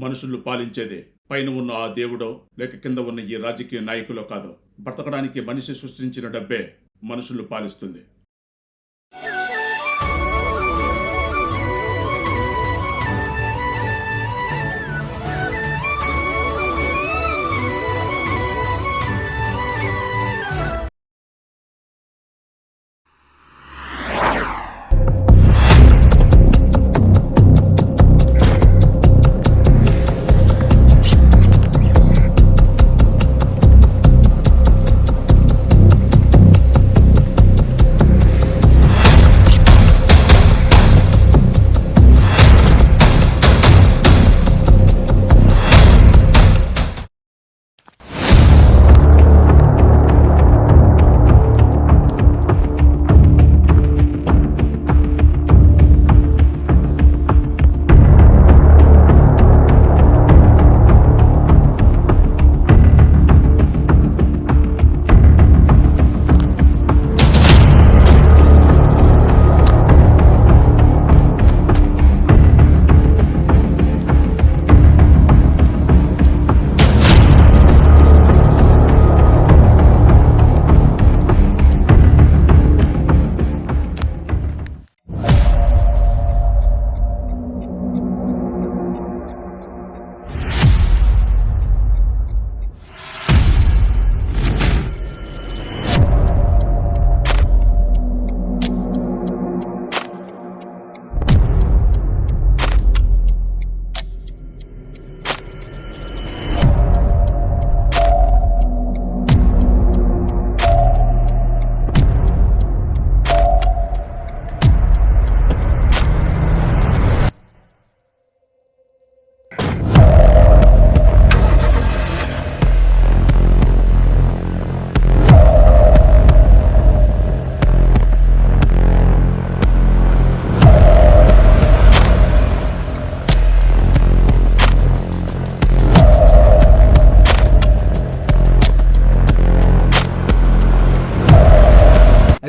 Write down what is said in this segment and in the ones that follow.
మనుషులు పాలించేదే పైన ఉన్న ఆ దేవుడో లేక కింద ఉన్న ఈ రాజకీయ నాయకులో కాదో. బ్రతకడానికి మనిషి సృష్టించిన డబ్బే మనుషులు పాలిస్తుంది.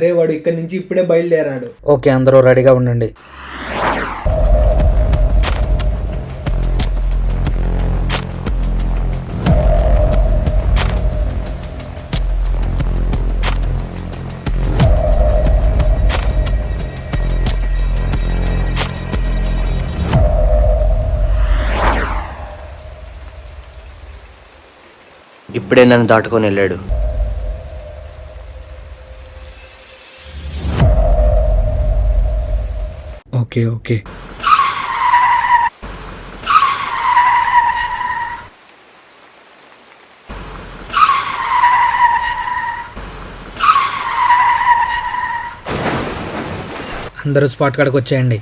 అరే వాడు ఇక్కడి నుంచి ఇప్పుడే బయలుదేరాడు. ఓకే, అందరూ రెడీగా ఉండండి. ఇప్పుడే నన్ను దాటుకొని వెళ్ళాడు. ఓకే ఓకే, అందరూ స్పాట్ కాడికి వచ్చేయండి.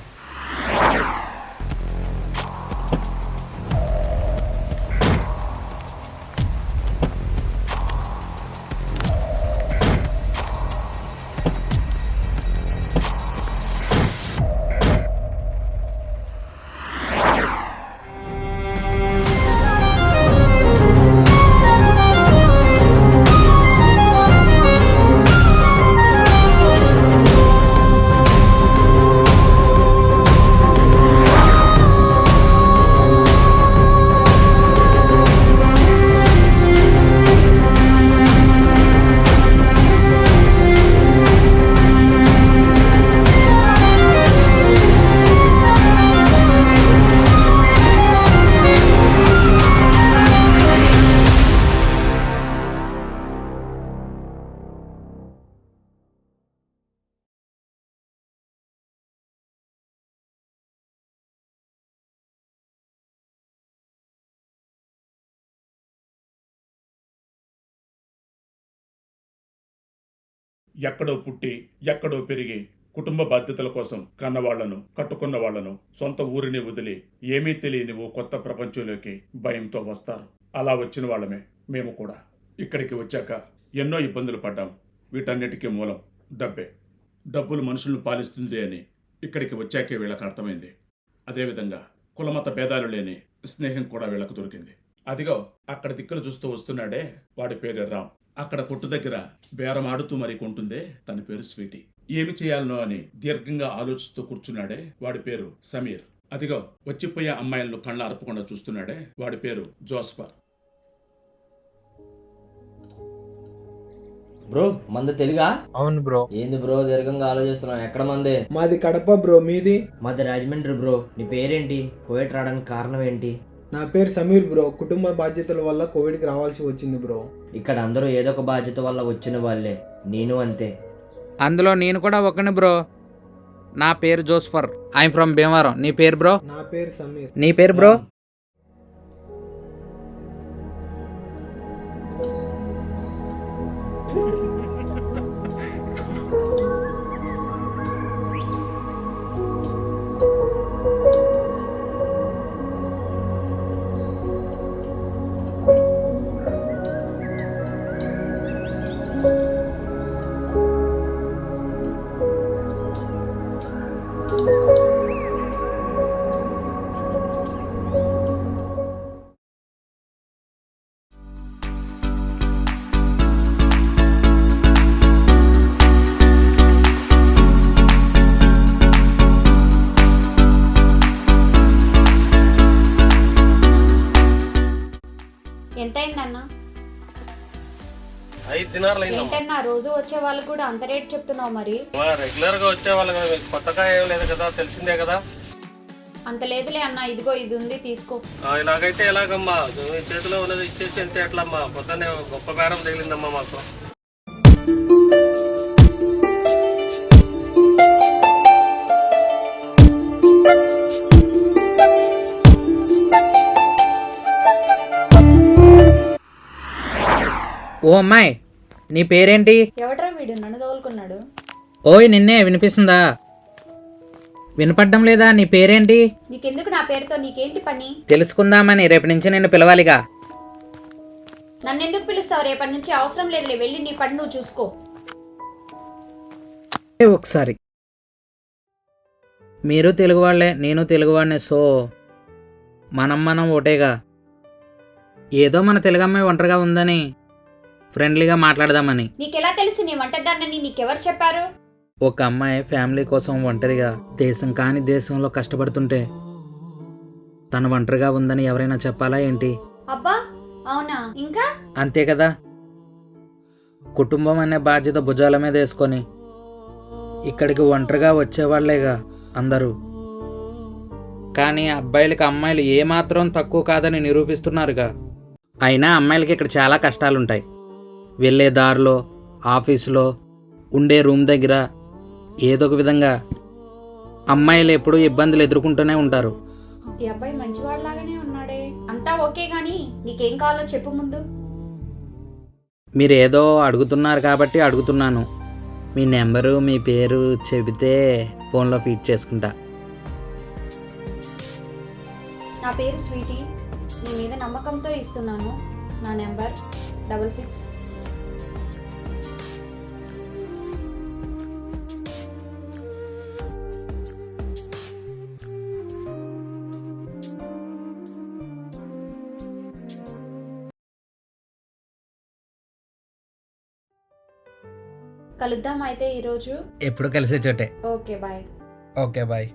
ఎక్కడో పుట్టి ఎక్కడో పెరిగి కుటుంబ బాధ్యతల కోసం కన్నవాళ్లను కట్టుకున్న వాళ్లను సొంత ఊరిని వదిలి ఏమీ తెలియని ఓ కొత్త ప్రపంచంలోకి భయంతో వస్తారు. అలా వచ్చిన వాళ్ళమే మేము కూడా. ఇక్కడికి వచ్చాక ఎన్నో ఇబ్బందులు పడ్డాం. వీటన్నిటికీ మూలం డబ్బే. డబ్బులు మనుషులను పాలిస్తుంది అని ఇక్కడికి వచ్చాకే వీళ్ళకి అర్థమైంది. అదేవిధంగా కులమత భేదాలు లేని స్నేహం కూడా వీళ్ళకు దొరికింది. అదిగో అక్కడ దిక్కులు చూస్తూ వస్తున్నాడే, వాడి పేరు రామ్. అక్కడ కొట్టు దగ్గర బేరం ఆడుతూ మరి కొంటుందే, తన పేరు స్వీటీ. ఏమి చేయాలనో అని దీర్ఘంగా ఆలోచిస్తూ కూర్చున్నాడే, వాడి పేరు సమీర్. అదిగో వచ్చిపోయే అమ్మాయిలను కళ్ళ అరపకుండా చూస్తున్నాడే, వాడి పేరు జోస్పర్. బ్రో మంది తెలుగా? అవును బ్రో. ఏంది బ్రో దీర్ఘంగా ఆలోచిస్తున్నావు? ఎక్కడ మంది? మాది కడప బ్రో, మీది? మాది రాజమండ్రి బ్రో. నీ పేరేంటి? కోవిడ్ రావడానికి కారణం ఏంటి? నా పేరు సమీర్ బ్రో. కుటుంబ బాధ్యతల వల్ల కోవిడ్కి రావాల్సి వచ్చింది బ్రో. ఇక్కడ అందరూ ఏదో ఒక బాధ్యత వల్ల వచ్చిన వాళ్ళే, నేను అంతే. అందులో నేను కూడా ఒకని బ్రో. నా పేరు జోస్ఫర్. I'm from Bhimavaram. నీ పేరు బ్రో? నా పేరు సమీర్. నీ పేరు బ్రో? ఎంతైందన్నా? 5 దినాలు అయిందమ్మా. ఏంటన్నా రోజు వచ్చే వాళ్ళు కూడా అంత రేట్ చెప్తున్నావు మరి? రెగ్యులర్ గా వచ్చే వాళ్ళు కదా, మీకు కొత్తగా ఏం లేదు కదా, తెలిసిందే కదా. అంత లేదులే అన్న, ఇదిగో ఇది ఉంది తీసుకో. ఇలాగైతే ఎలాగమ్మా? మీ చేతిలో ఉన్నది ఇచ్చేసి వెళ్తే ఎట్లమ్మా? పొద్దున్నే గొప్ప బేరం తగిలిందమ్మా మాకు. ఓ అమ్మాయి, నీ పేరేంటి? ఎవట్రా వీడు నన్ను తోలుకున్నాడు? ఓయ్ నిన్నే, వినిపిస్తుందా? వినపడ్డం లేదా? నీ పేరేంటి? నీకెందుకు నా పేరుతో? నీకేంటి పని? తెలుసుకుందామని. రేపు నుంచి నిన్ను పిలవాలిగా. నన్నెందుకు పిలుస్తావు? రేపటి నుంచి అవసరం లేదులే, వెళ్ళి నీ పని నువ్వు చూసుకో. ఒకసారి మీరు తెలుగువాళ్లే, నేను తెలుగువాడినే. సో మనం ఒకటేగా. ఏదో మన తెలుగు అమ్మాయి ఒంటరిగా ఉందని ఫ్రెండ్లీగా మాట్లాడదామని. నీకెలా తెలిసి నీ వంటదాన్నని? నీకెవరు చెప్పారు? ఒక అమ్మాయి ఫ్యామిలీ కోసం ఒంటరిగా దేశం కాని దేశంలో కష్టపడుతుంటే తను ఒంటరిగా ఉందని ఎవరైనా చెప్పాలా ఏంటి? అబ్బా అవునా? ఇంకా అంతే కదా. కుటుంబం అనే బాధ్యత భుజాల మీద వేసుకొని ఇక్కడికి ఒంటరిగా వచ్చేవాళ్లేగా అందరూ. కానీ అబ్బాయిలకి అమ్మాయిలు ఏమాత్రం తక్కువ కాదని నిరూపిస్తున్నారుగా. అయినా అమ్మాయిలకి ఇక్కడ చాలా కష్టాలుంటాయి. వెళ్ళే దారిలో, ఆఫీసులో, ఉండే రూమ్ దగ్గర ఏదో ఒక విధంగా అమ్మాయిలు ఎప్పుడూ ఇబ్బందులు ఎదుర్కొంటూనే ఉంటారు. ఈ అబ్బాయి మంచివాళ్ళలాగానే ఉన్నాడే. అంతా ఓకే గానీ నీకేం కావాలో చెప్పు ముందు. మీరేదో అడుగుతున్నారు కాబట్టి అడుగుతున్నాను. మీ నెంబరు, మీ పేరు చెబితే ఫోన్లో ఫీడ్ చేసుకుంటా. నా పేరు స్వీటీ. నీ మీద నమ్మకంతో ఇస్తున్నాను. నా నెంబర్ 66. కలుద్దాం అయితే ఈరోజు. ఎప్పుడు కలిసే చోటే. Okay bye. Okay bye.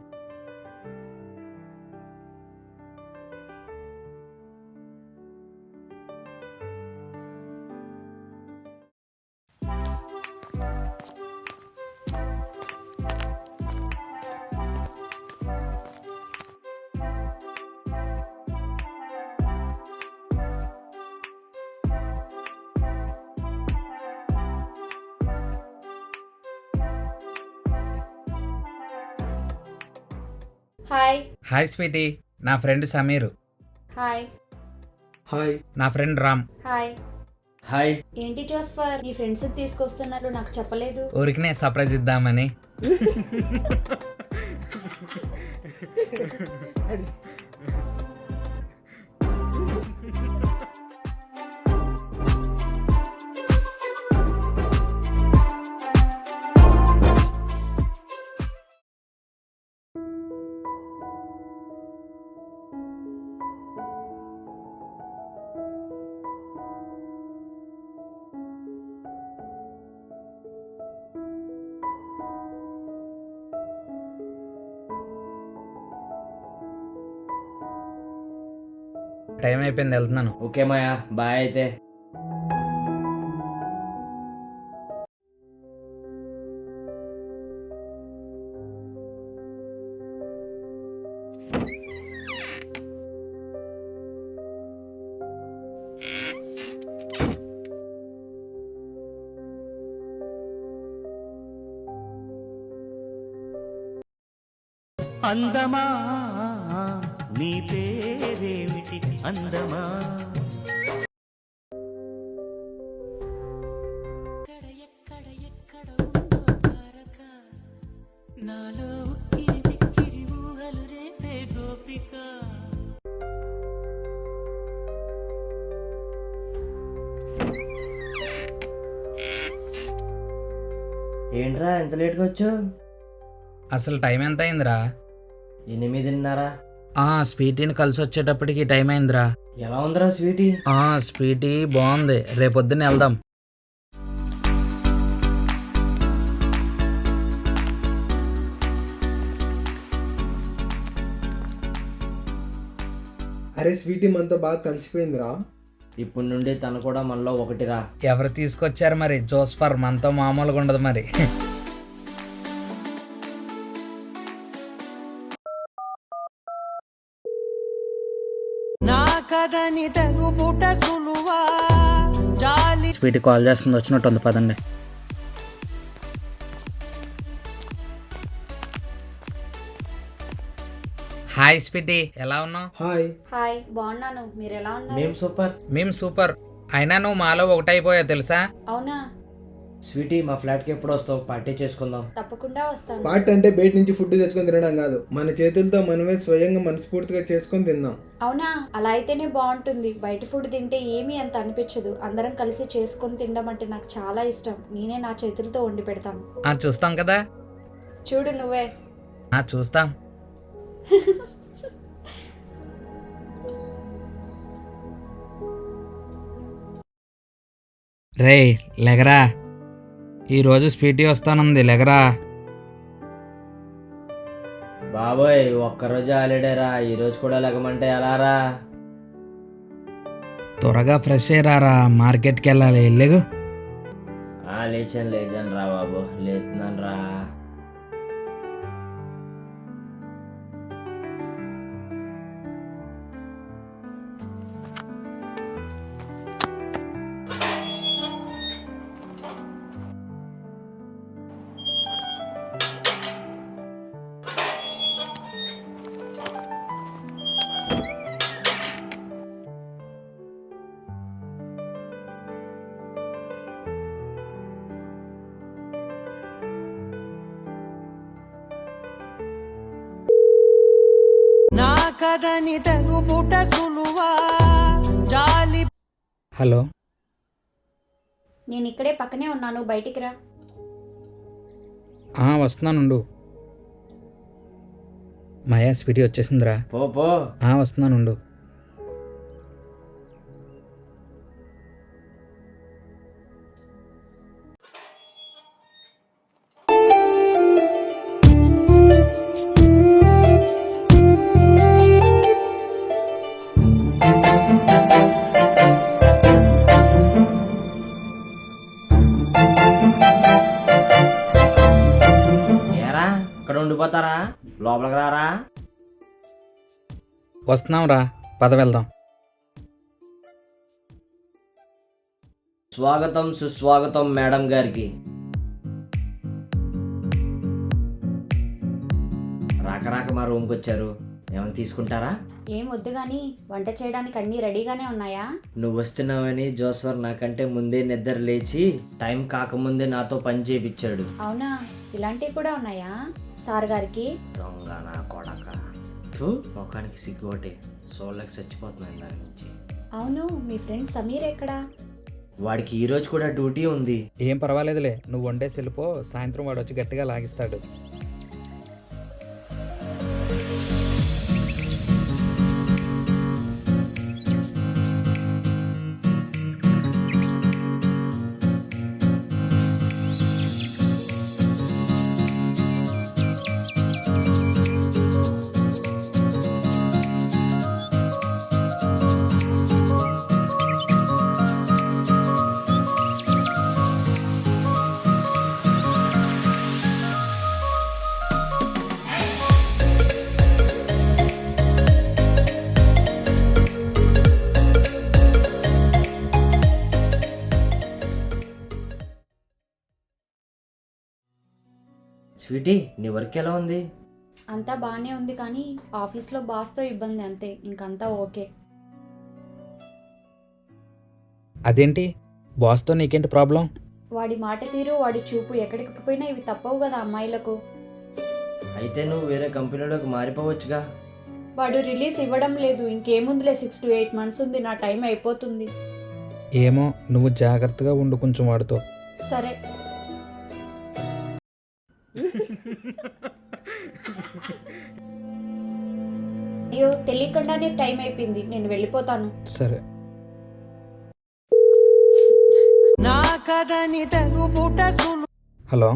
Hi. Hi sweetie. నా ఫ్రెండ్ సమీర్. హాయ్. హాయ్. నా ఫ్రెండ్ రామ్. హాయ్. హాయ్. ఏంటి జోస్ఫర్, నీ ఫ్రెండ్స్ తీసుకొస్తున్నట్లు నాకు చెప్పలేదు? ఊరికినే సర్ప్రైజ్ ఇద్దామని. టైం అయిపోయింది, వెళ్తున్నాను. ఓకే మాయా, బాయ్ అయితే. అందమా నీ పేరేమిటి అందమా నాలో ఉక్కిరి బిక్కిరి ఊహలు రేపే గోపిక. ఏంట్రా ఎంత లేట్గా వచ్చావు? అసలు టైం ఎంత అయిందిరా? 8:30. స్వీటీని కలిసి వచ్చేటప్పటికి టైం అయిందిరా. ఎలా ఉందిరా స్వీటీ? స్వీటీ బాగుంది, రేపొద్దున వెళ్దాం. అరే స్వీటీ మనతో బాగా కలిసిపోయిందిరా. ఇప్పుడు నుండి తను కూడా మనలో ఒకటిరా. ఎవరు తీసుకొచ్చారు మరి జోస్ఫర్? మనతో మామూలుగా ఉండదు మరి. నా కథని తెలుపుట సులువా జాలి. స్వీటీ కాల్ చేస్తుంది, వచ్చినట్టు ఉంది, పదండి. హాయ్ స్వీటీ, ఎలా ఉన్నావు? హాయ్. హాయ్, బాగున్నాను. మీరు ఎలా ఉన్నారు? మేము సూపర్. మేము సూపర్. అయినా నువ్వు మాలో ఒకటైపోయావు తెలుసా? అవునా? స్వీటీ, మా ఫ్లాట్కి ఎప్పుడు వస్తావు? పార్టీ చేసుకుందాం. తప్పకుండా వస్తాను. పార్ట్ అంటే బయట నుంచి ఫుడ్ తెచ్చుకొని తినడం కాదు, మన చేతులతో మనమే స్వయంగా మనస్ఫూర్తిగా చేసుకొని తిందాం. అవునా? అలా అయితేనే బాగుంటుంది. బయట ఫుడ్ తింటే ఏమీ అంత అనిపించదు. అందరం కలిసి చేసుకొని తినడం అంటే నాకు చాలా ఇష్టం. నేనే నా చేతులతో వండి పెడతాను. చూస్తాం కదా. చూడు నువ్వే. చూస్తాం. రేయ్ లెగరా, ఈరోజు స్వీటీ వస్తానుంది, లెగరా. బాబోయ్, ఒక్కరోజు హాలిడేరా, ఈరోజు కూడా లెగమంటే ఎలారా? త్వరగా ఫ్రెష్ అయ్యారా, మార్కెట్కి వెళ్ళాలి, లేగు. లేచాను రా బాబు, లేతున్నాను రా. నా కథని తెలుపుట సులువా జాలి. హలో, నేను ఇక్కడే పక్కనే ఉన్నాను, బయటికి రా. వస్తున్నానుండు. మాయా, స్వీటీ వచ్చేసిందిరా. పో. వస్తున్నానుండు. ఏరా, ఇక్కడ ఉండిపోతారా? లోపలికి రారా. వస్తున్నాం రా, పద వెళ్దాం. స్వాగతం సుస్వాగతం మేడం గారికి. రాక మా రూమ్కి వచ్చారు, ఏమైనా తీసుకుంటారా? ఏం వద్దు గాని వంట చేయడానికి అన్నీ రెడీగానే ఉన్నాయా? నువ్వు వస్తున్నావని జోస్వర్ నాకంటే ముందే నిద్ర లేచి టైం కాకముందే నాతో పని చేయించాడు. అవునా? ఇలాంటివి కూడా ఉన్నాయా సార్ గారికి? దొంగ నా కొడక. ముఖానికి సిగ్గుపట్టి సోళ్ళకి చచ్చిపోతున్నాను దాని నుంచి. అవును, మీ ఫ్రెండ్ సమీర్ ఎక్కడా? వాడికి ఈ రోజు కూడా డ్యూటీ ఉంది. ఏం పర్వాలేదులే, నువ్వు వండేసి వెళ్ళిపో, సాయంత్రం వాడు వచ్చి గట్టిగా లాగిస్తాడు. స్వీటీ, నీ వర్క్ ఎలా ఉంది? అంతా బాగానే ఉంది కానీ ఆఫీస్లో బాస్తో ఇబ్బంది అంతే, ఇంకంతా ఓకే. అదేంటి బాస్తో నీకేంటి ప్రాబ్లం? వాడి మాట తీరు, వాడి చూపు ఎక్కడికి పోయినా ఇవి తప్పవు కదా అమ్మాయిలకు. అయితే నువ్వు వేరే కంపెనీలోకి మారిపోవచ్చుగా. వాడు రిలీజ్ ఇవ్వడం లేదు. ఇంకేముందిలే, 6 to 8 months ఉంది, నా టైం అయిపోతుంది. ఏమో, నువ్వు జాగ్రత్తగా ఉండు కొంచెం వాడితో. సరే. అయ్యో, తెలియకుండానే టైం అయిపోయింది, నేను వెళ్ళిపోతాను. సరే. నా కథని తెలుపుట సులువు. హలో,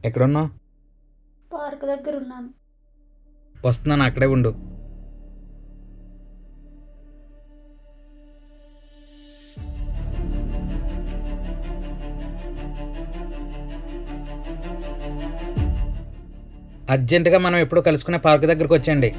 ఎక్కడున్నావు? పార్క్ దగ్గర ఉన్నాను. వస్తున్నాను, అక్కడే ఉండు. అర్జెంటుగా మనం ఎప్పుడో కలుసుకునే పార్క్ దగ్గరకు వచ్చేయండి.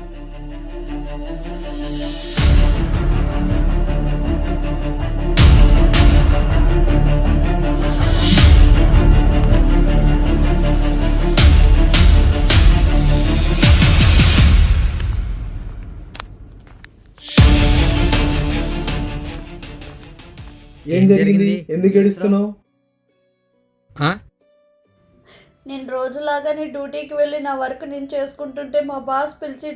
ఏం జరిగింది? ఎందుకు ఏడుస్తున్నావు? ఆ? నేను రోజులాగానే డ్యూటీకి వెళ్ళి నా వర్క్ నేను చేసుకుంటుంటే మా బాస్ పిలిచి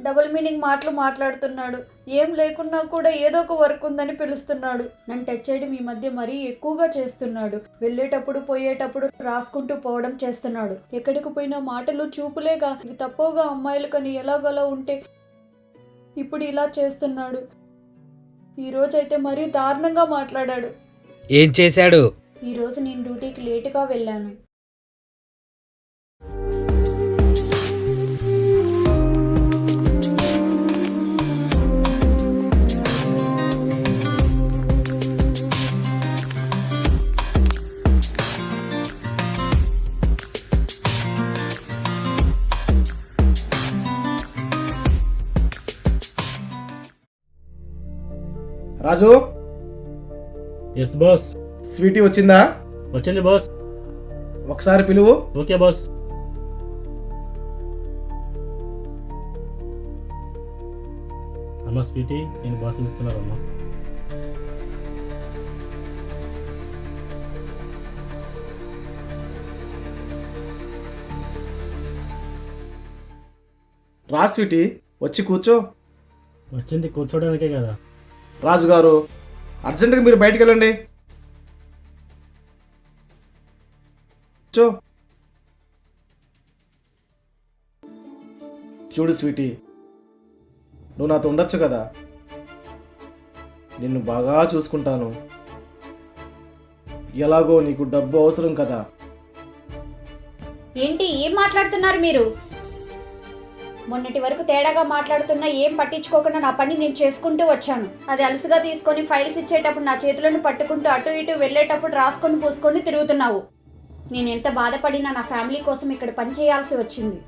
డబుల్ మీనింగ్ మాటలు మాట్లాడుతున్నాడు. ఏం లేకున్నా కూడా ఏదో ఒక వర్క్ ఉందని పిలుస్తున్నాడు. నన్ను టచ్ చేయడం ఈ మధ్య మరీ ఎక్కువగా చేస్తున్నాడు. వెళ్ళేటప్పుడు పోయేటప్పుడు రాసుకుంటూ పోవడం చేస్తున్నాడు. ఎక్కడికి పోయినా మాటలు చూపులేగా, ఇవి తప్పవుగా అమ్మాయిలకని ఎలాగలా ఉంటే ఇప్పుడు ఇలా చేస్తున్నాడు. ఈరోజైతే మరీ దారుణంగా మాట్లాడాడు. ఏం చేశాడు? ఈరోజు నేను డ్యూటీకి లేటుగా వెళ్ళాను. రాజు, ఎస్ బాస్. స్వీటీ వచ్చిందా? వచ్చింది బాస్. ఒకసారి పిలువు. Okay boss. అమ్మా స్వీటీ, నేను బాస్ ఇస్తున్నారమ్మా. రా స్వీటీ, వచ్చి కూర్చో. వచ్చింది కూర్చోడానికే కదా. రాజు గారు, అర్జెంటుగా మీరు బయటికి వెళ్ళండి. చూడు స్వీటీ, నువ్వు నాతో ఉండొచ్చు కదా. నిన్ను బాగా చూసుకుంటాను. ఎలాగో నీకు డబ్బు అవసరం కదా. ఏంటి, ఏం మాట్లాడుతున్నారు మీరు? మొన్నటి వరకు తేడాగా మాట్లాడుతున్నా ఏం పట్టించుకోకుండా నా పని నేను చేసుకుంటూ వచ్చాను. అది అలసుగా తీసుకొని ఫైల్స్ ఇచ్చేటప్పుడు నా చేతులను పట్టుకుంటూ అటు ఇటు వెళ్ళేటప్పుడు రాసుకొని పూసుకొని తిరుగుతున్నావు. నేను ఎంత బాధపడినా నా ఫ్యామిలీ కోసం ఇక్కడ పని చేయాల్సి వచ్చింది.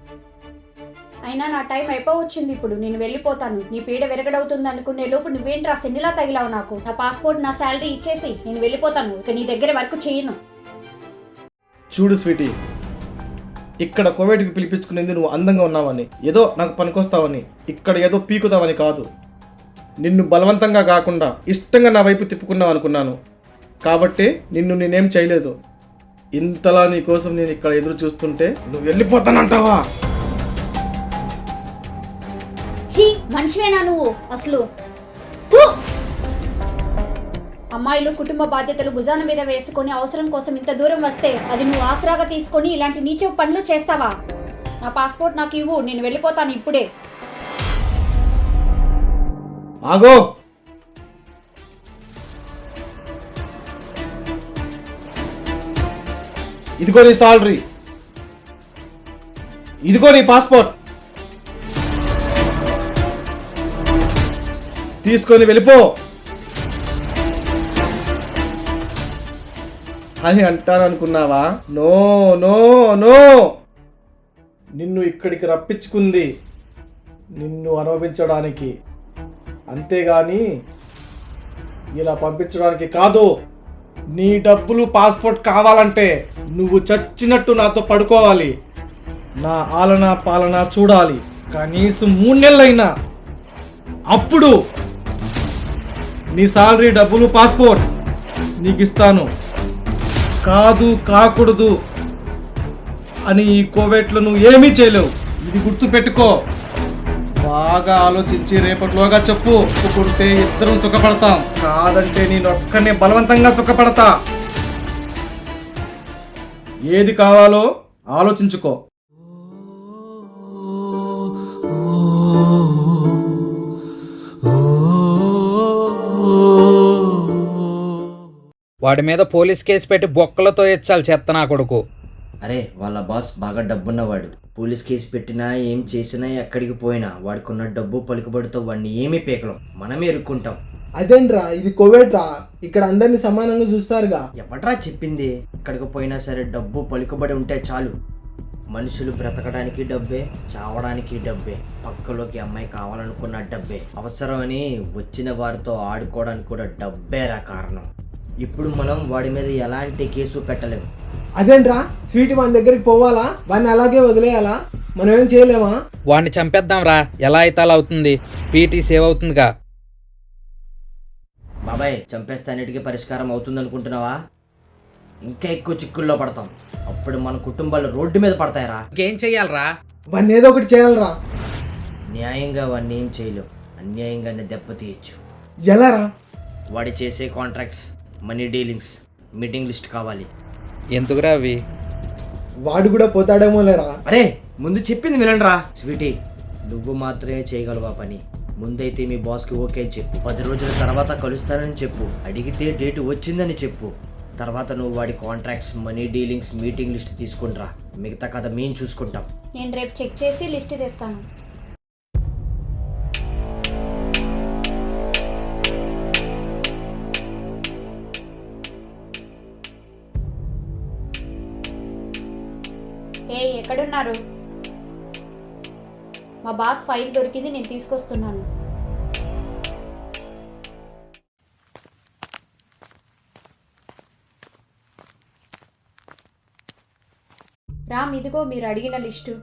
అయినా నా టైం అయిపోవచ్చింది. ఇప్పుడు నేను వెళ్ళిపోతాను. నీ పీడ విరగడవుతుంది అనుకునే లోపు నువ్వేంట్రా సెన్నిలా తగిలావు నాకు. నా పాస్పోర్ట్, నా శాలరీ ఇచ్చేసి నేను వెళ్ళిపోతాను. ఇక నీ దగ్గర వర్క్ చేయను. చూడు స్వీటీ, ఇక్కడ కోవిడ్కి పిలిపించుకునేది నువ్వు అందంగా ఉన్నావని, ఏదో నాకు పనికొస్తావని, ఇక్కడ ఏదో పీకుతావని కాదు. నిన్ను బలవంతంగా కాకుండా ఇష్టంగా నా వైపు తిప్పుకున్నావు అనుకున్నాను. కాబట్టి నిన్ను నేనేం చేయలేదు. ఇంతలా నీ కోసం నేను ఇక్కడ ఎదురు చూస్తుంటే నువ్వు వెళ్ళిపోతానంటావా? ఛీ, మనిషివేనా నువ్వు అసలు? థూ! అమ్మాయిలు కుటుంబ బాధ్యతలు భుజాన మీద వేసుకొని అవసరం కోసం ఇంత దూరం వస్తే అది నువ్వు ఆసరాగా తీసుకొని ఇలాంటి నీచ పనులు చేస్తావా? నా పాస్పోర్ట్ నాకు ఇవ్వు, నేను వెళ్ళిపోతాను ఇప్పుడే. ఆగో! ఇదిగో నీ సాలరీ, ఇదిగో నీ పాస్పోర్ట్, తీసుకొని వెళ్ళిపో అని అంటాననుకున్నావా? నో నో నో, నిన్ను ఇక్కడికి రప్పించుకుంది నిన్ను అనుభవించడానికి, అంతేగాని ఇలా పంపించడానికి కాదు. నీ డబ్బులు పాస్పోర్ట్ కావాలంటే నువ్వు చచ్చినట్టు నాతో పడుకోవాలి, నా ఆలన పాలన చూడాలి. కనీసం 3 నెలలైనా. అప్పుడు నీ సాలరీ, డబ్బులు, పాస్పోర్ట్ నీకు ఇస్తాను. కాదు కాకూడదు అని ఈ కోవేట్లో నువ్వు ఏమీ చేయలేవు. ఇది గుర్తు పెట్టుకో. బాగా ఆలోచించి రేపటిలోగా చెప్పు. ఒప్పుకుంటే ఇద్దరం సుఖపడతాం, కాదంటే నేను ఒక్కనే బలవంతంగా సుఖపడతా. ఏది కావాలో ఆలోచించుకో. వాడి మీద పోలీస్ కేసు పెట్టి బొక్కలతో ఎచ్చాలి చెత్త నా కొడుకు. అరే వాళ్ళ బాస్ బాగా డబ్బున్నవాడు. పోలీస్ కేసు పెట్టినా ఏం చేసినా ఎక్కడికి పోయినా వాడికున్న డబ్బు పలుకుబడితో వాడిని ఏమీ పీకలం, మనమే ఇరుక్కుంటాం. అదేంట్రా, ఇది కోవిడ్ రా, ఇక్కడ అందరినీ సమానంగా చూస్తారుగా. ఎవడ్రా చెప్పింది? ఎక్కడికి పోయినా సరే డబ్బు పలుకుబడి ఉంటే చాలు. మనుషులు బ్రతకడానికి డబ్బే, చావడానికి డబ్బే, పక్కలోకి అమ్మాయి కావాలనుకున్న డబ్బే, అవసరమని వచ్చిన వారితో ఆడుకోవడానికి కూడా డబ్బేరా కారణం. ఇప్పుడు మనం వాడి మీద ఎలాంటి కేసు పెట్టలేము. అదేంట్రా, స్వీట్ మన దగ్గరికి పోవాలా, వాడిని అలాగే వదిలేయాలా? మనం ఏం చేయలేమా? వాడిని చంపేద్దాం రా, ఎలా అయితే అలా అవుతుంది. పీటీ సేవ్ అవుతుందిగా. బాబాయ్ చంపేస్తే అన్నిటికీ పరిష్కారం అవుతుంది అనుకుంటున్నావా? ఇంకా ఎక్కువ చిక్కుల్లో పడతాం. అప్పుడు మన కుటుంబాలు రోడ్డు మీద పడతాయరా. ఇంకేం చెయ్యాలరా? వాడిని ఏదో ఒకటి చేయాలరా. న్యాయంగా వాడిని ఏం చేయలేవు, అన్యాయంగానే దెబ్బతీయచ్చు. ఎలా రా? వాడి చేసే contracts, money dealings, meeting list కావాలి. ఎందుకురా అవి? వాడు కూడా పోతాడేమో లేరా. అరే ముందు చెప్పింది వినండిరా. స్వీటీ, నువ్వు మాత్రమే చేయగలవా పని. ముందైతే మీ బాస్కి ఓకే అని చెప్పు. 10 రోజుల తర్వాత కలుస్తానని చెప్పు. అడిగితే డేట్ వచ్చిందని చెప్పు. తర్వాత నువ్వు వాడి contracts, money dealings, meeting list తీసుకుంట్రా. మిగతా కథ మేము చూసుకుంటాం. నేను రేపు చెక్ చేసి లిస్ట్ తెస్తాను. ఎక్కడున్నారు? మా బాస్ ఫైల్ దొరికింది, నేను తీసుకొస్తున్నాను. రామ్, ఇదిగో మీరు అడిగిన లిస్టు.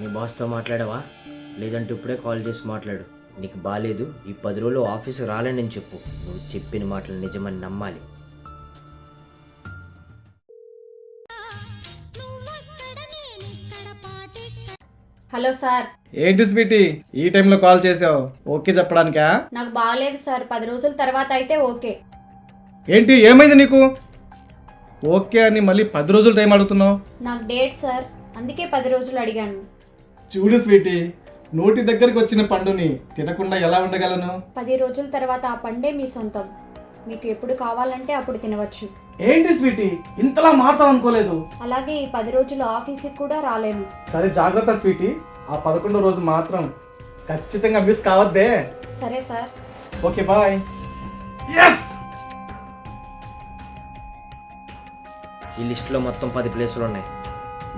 మీ బాస్తో మాట్లాడావా? లేదంటే ఇప్పుడే కాల్ చేసి మాట్లాడు. నీకు బాగాలేదు, ఈ 10 రోజులు ఆఫీస్కి రాలేనని చెప్పు. నువ్వు చెప్పిన మాటలు నిజమని నమ్మాలి. Hello sir. ఏంటి స్వీటీ, ఈ టైంలో కాల్ చేసావు? ఓకే చెప్పడానికా? నాకు బాగలేదు సార్, 10 రోజుల తర్వాత అయితే ఓకే. ఏంటి, ఏమైంది నీకు? ఓకే అని మళ్ళీ 10 రోజులు టైం అడుగుతున్నావు? నాకు డేట్ సార్, అందుకే 10 రోజులు అడిగాను. చూడు స్వీటీ, నోటి దగ్గరికి వచ్చిన పండుని తినకుండా ఎలా ఉండగలను? 10 రోజుల తర్వాత ఆ పండే మీ సొంతం. మీకు ఎప్పుడు కావాలంటే అప్పుడు తినవచ్చు. ఏంటి స్వీటీ, ఇంతలా మారుతావు అనుకోలేదు. అలాగే ఈ 10 రోజులు ఆఫీస్కి కూడా రాలేను. సరే జాగ్రత్త స్వీటీ, ఆ 11వ రోజు మాత్రం ఖచ్చితంగా మిస్ కావద్దే. సరే సార్. Okay bye. ఎస్. ఈ లిస్టులో మొత్తం 10 ప్లేసులు ఉన్నాయి.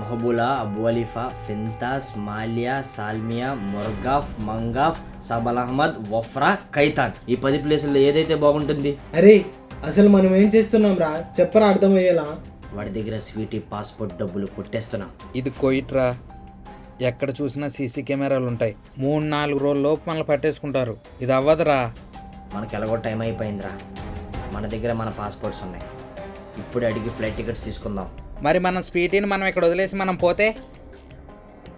Mahboula, Abu Halifa, Fintas, Maliya, Salmiya, Morgaf, Mangaf, Sabah Al Ahmad, Wafra, Khaitan. ఈ 10 ప్లేసుల్లో ఏదైతే బాగుంటుంది? అరే అసలు మనం ఏం చేస్తున్నాం రా, చెప్పరా అర్థమయ్యేలా. వాడి దగ్గర స్వీటీ పాస్పోర్ట్ డబ్బులు కొట్టేస్తున్నాం. ఇది కోయిట్రా, ఎక్కడ చూసినా సీసీ కెమెరాలు ఉంటాయి. 3-4 రోజుల లోపు మనల్ని పట్టేసుకుంటారు. ఇది అవ్వదురా. మనకి ఎలాగో టైం అయిపోయిందిరా. మన దగ్గర మన పాస్పోర్ట్స్ ఉన్నాయి. ఇప్పుడు అడిగి ఫ్లైట్ టికెట్స్ తీసుకుందాం. మరి మనం స్వీటీని మనం ఇక్కడ వదిలేసి మనం పోతే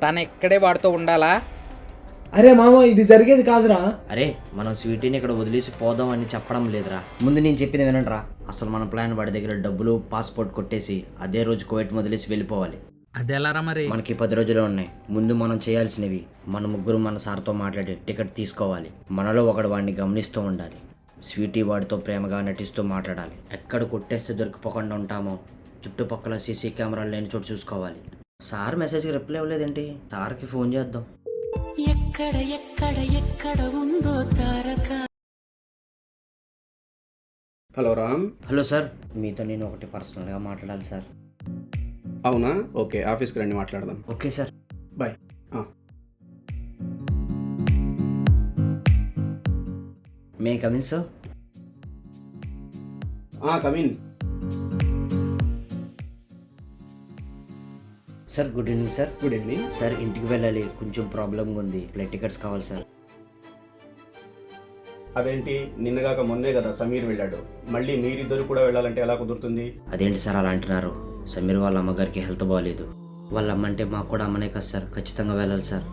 తను ఇక్కడే వాడితో ఉండాలా? అరే మామ, ఇది జరిగేది కాదురా. అరే మనం స్వీటీని ఇక్కడ వదిలేసి పోదాం అని చెప్పడం లేదురా. ముందు నేను చెప్పింది వినండిరా. అసలు మన ప్లాన్ వాడి దగ్గర డబ్బులు, పాస్పోర్ట్ కొట్టేసి అదే రోజు కువైట్ వదిలేసి వెళ్ళిపోవాలి. అదెలారా మరి? మనకి 10 రోజులు ఉన్నాయి. ముందు మనం చేయాల్సినవి, మన ముగ్గురు మన సార్తో మాట్లాడి టికెట్ తీసుకోవాలి. మనలో ఒకడు వాడిని గమనిస్తూ ఉండాలి. స్వీటీ వాడితో ప్రేమగా నటిస్తూ మాట్లాడాలి. ఎక్కడ కొట్టేస్తే దొరికిపోకుండా ఉంటామో చుట్టుపక్కల సీసీ కెమెరాలు లేని చోటు చూసుకోవాలి. సార్ మెసేజ్కి రిప్లై ఇవ్వలేదేంటి? సార్కి ఫోన్ చేద్దాం. ఎక్కడ ఎక్కడ ఎక్కడ ఉందో Taraka. Hello Ram. Hello sir, మీతో నేను ఒకటి పర్సనల్గా మాట్లాడాలి సార్. అవునా, ఓకే, ఆఫీస్కి రండి మాట్లాడదాం. Okay sir. Bye. May come in sir. Come in. Sir good evening sir. Good evening. Sir ఇంటికి వెళ్ళాలి, కొంచెం ప్రాబ్లంగా ఉంది, ఫ్లైట్ టికెట్స్ కావాలి సార్. అదేంటి, నిన్నగాక మొన్నే కదా సమీర్ వెళ్ళాడు, మళ్ళీ మీరిద్దరు కూడా వెళ్ళాలంటే ఎలా కుదురుతుంది? అదేంటి సార్ అలా అంటున్నారు? సమీర్ వాళ్ళ అమ్మగారికి హెల్త్ బాగాలేదు. వాళ్ళ అమ్మ అంటే మాకు కూడా అమ్మనే కదా సార్, ఖచ్చితంగా వెళ్ళాలి సార్.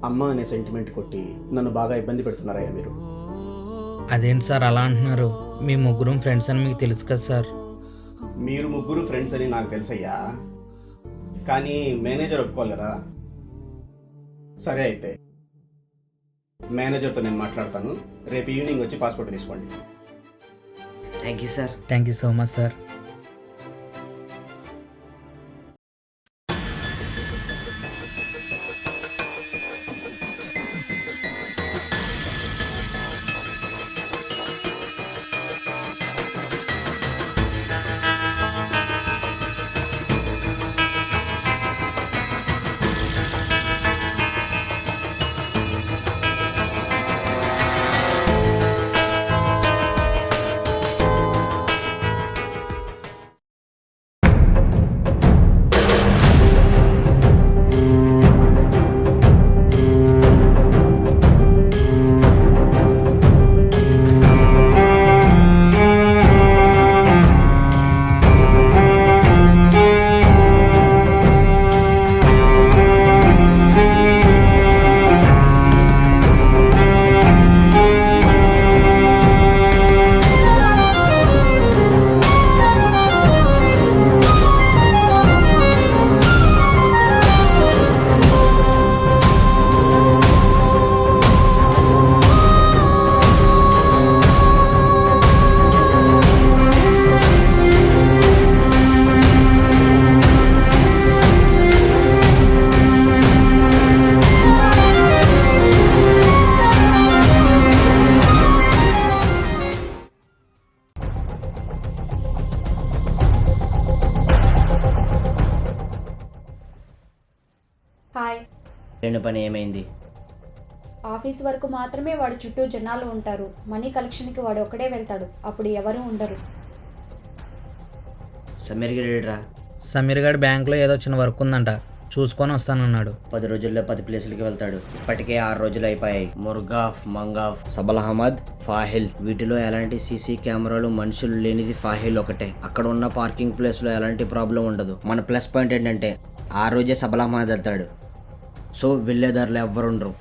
అమ్మ అనే సెంటిమెంట్ కొట్టి నన్ను బాగా ఇబ్బంది పెడుతున్నారయ్యా మీరు. అదేంటి సార్ అలా అంటున్నారు? మీ ముగ్గురం ఫ్రెండ్స్ అని మీకు తెలుసు కదా సార్. మీరు ముగ్గురు ఫ్రెండ్స్ అని నాకు తెలుసయ్యా, కానీ మేనేజర్ ఒప్పుకోవాలి కదా. సరే అయితే మేనేజర్తో నేను మాట్లాడతాను, రేపు ఈవినింగ్ వచ్చి పాస్పోర్ట్ తీసుకోండి. Thank you sir. Thank you so much sir. Hi. రెండు పని ఏమైంది? ఆఫీస్ వరకు మాత్రమే వాడి చుట్టూ జనాలు ఉంటారు. మనీ కలెక్షన్కి వాడు ఒక్కడే వెళ్తాడు, అప్పుడు ఎవరూ ఉండరు. సమీర్ గడిరా. సమీర్ గారి బ్యాంక్లో ఏదో చిన్న వర్క్ ఉందంట, చూసుకొని వస్తానన్నాడు. 10 రోజుల్లో 10 ప్లేసులకి వెళ్తాడు. ఇప్పటికే 6 రోజులు అయిపోయాయి. Mirqab, Mangaf, Sabah Al Ahmed, Fahaheel, వీటిలో ఎలాంటి సీసీ కెమెరాలు, మనుషులు లేనిది ఫాహిల్ ఒకటే. అక్కడ ఉన్న పార్కింగ్ ప్లేస్ లో ఎలాంటి ప్రాబ్లం ఉండదు. మన ప్లస్ పాయింట్ ఏంటంటే ఆ రోజే సబల్ అహ్మద్ వెళ్తాడు, సో వెళ్ళేదారులు ఎవ్వరు ఉండరు.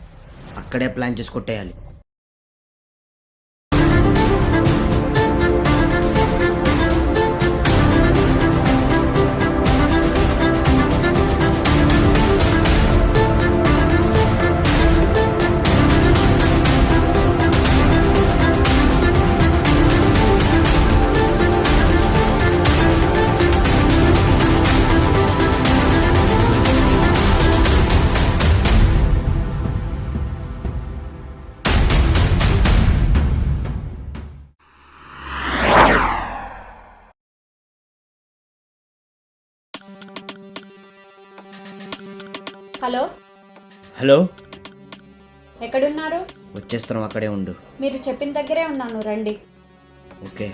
అక్కడే ప్లాన్ చేసి కొట్టేయాలి. హలో. హలో, ఎక్కడున్నారు? వచ్చేస్తున్నాం, అక్కడే ఉండు. మీరు చెప్పిన దగ్గరే ఉన్నాను, రండి. ఓకే.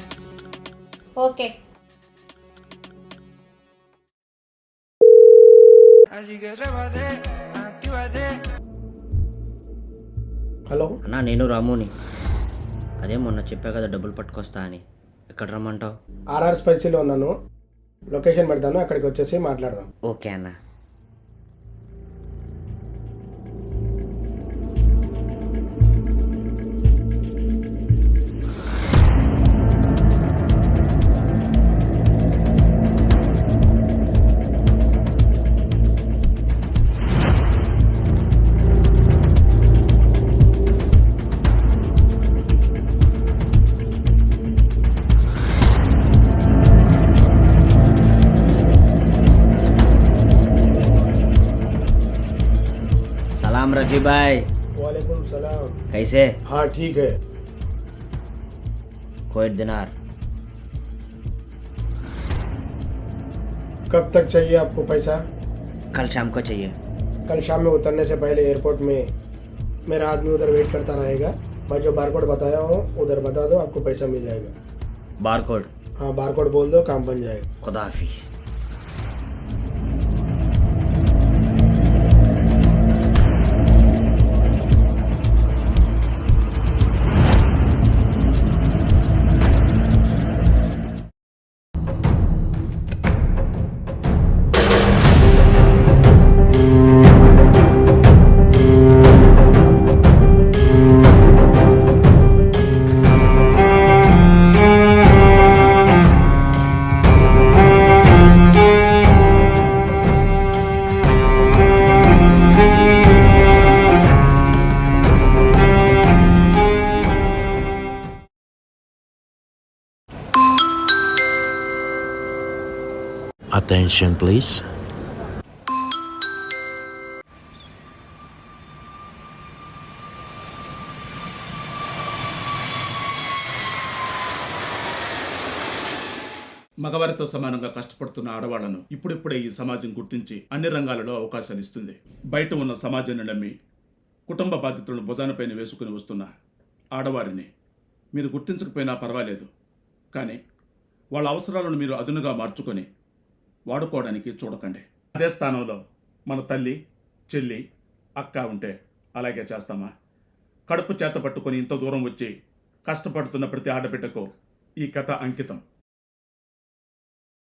ఓకే. హలో అన్నా, నేను రాముని. అదే మొన్న చెప్పా కదా డబ్బులు పట్టుకొస్తా అని. ఎక్కడ రమ్మంటావు? ఆర్ఆర్ స్పైసీలో ఉన్నాను, లొకేషన్ పెడతాను, అక్కడికి వచ్చేసి మాట్లాడదాం. ఓకే అన్న. सलाम रफी भाई. वालेकुम सलाम. कैसे? हाँ ठीक है. कोई दिनार. कब तक चाहिए आपको पैसा? कल शाम को चाहिए। कल शाम में उतरने से पहले एयरपोर्ट में मेरा आदमी उधर वेट करता रहेगा। मैं जो बारकोड बताया हूँ उधर बता दो, आपको पैसा मिल जाएगा। बारकोड? हाँ, बारकोड बोल दो, काम बन जाएगा। खुदा हाफिज। Attention please. మగవారితో సమానంగా కష్టపడుతున్న ఆడవాళ్లను ఇప్పుడిప్పుడే ఈ సమాజం గుర్తించి అన్ని రంగాలలో అవకాశాలు ఇస్తుంది. బయట ఉన్న సమాజాన్ని నమ్మి కుటుంబ బాధ్యతలను భుజానపైన వేసుకుని వస్తున్న ఆడవారిని మీరు గుర్తించకపోయినా పర్వాలేదు, కానీ వాళ్ళ అవసరాలను మీరు అదునుగా మార్చుకొని వాడుకోవడానికి చూడకండి. అదే స్థానంలో మన తల్లి, చెల్లి, అక్క ఉంటే అలాగే చేస్తామా? కడుపు చేత పట్టుకొని ఇంత దూరం వచ్చి కష్టపడుతున్న ప్రతి ఆడబిడ్డకు ఈ కథ అంకితం.